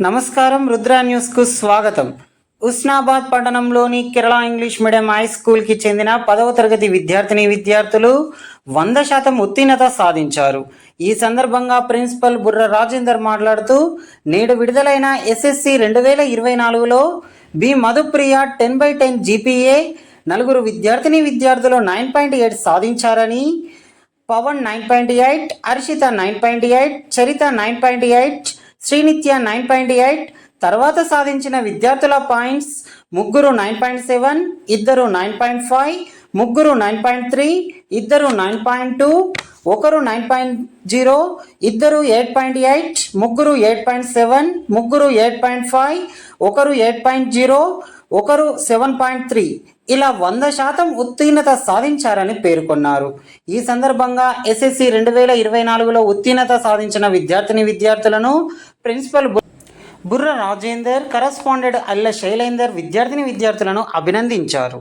నమస్కారం, రుద్ర న్యూస్కు స్వాగతం. ఉస్నాబాద్ పట్టణంలోని కేరళ ఇంగ్లీష్ మీడియం హై స్కూల్కి చెందిన 10వ తరగతి విద్యార్థులు 100% ఉత్తీర్ణత సాధించారు. ఈ సందర్భంగా ప్రిన్సిపల్ బుర్ర రాజేందర్ మాట్లాడుతూ, నేడు విడుదలైన ఎస్ఎస్సి 2024లో బి మధుప్రియ 10/10 జీపీఏ, 4 విద్యార్థులు 9.8 సాధించారని, పవన్ 9.8, హర్షిత 9.8, చరిత 9.8, శ్రీనిత్య 9.8. తర్వాత సాధించిన విద్యార్థుల పాయింట్స్: ముగ్గురు 9.7, ఇద్దరు 9.5, ముగ్గురు 9.3, ఇద్దరు 9.2, ఒకరు 9.0, ఇద్దరు 8.8, ముగ్గురు 8.7, ముగ్గురు 8.5, ఒకరు 8.0, ఒకరు 7.3 ఇలా 100% ఉత్తీర్ణత సాధించారని పేర్కొన్నారు. ఈ సందర్భంగా ఎస్ఎస్సి 2024లో ఉత్తీర్ణత సాధించిన విద్యార్థులను ప్రిన్సిపల్ బుర్ర రాజేందర్, కరస్పాండెంట్ అల్ల శైలేందర్ విద్యార్థులను అభినందించారు.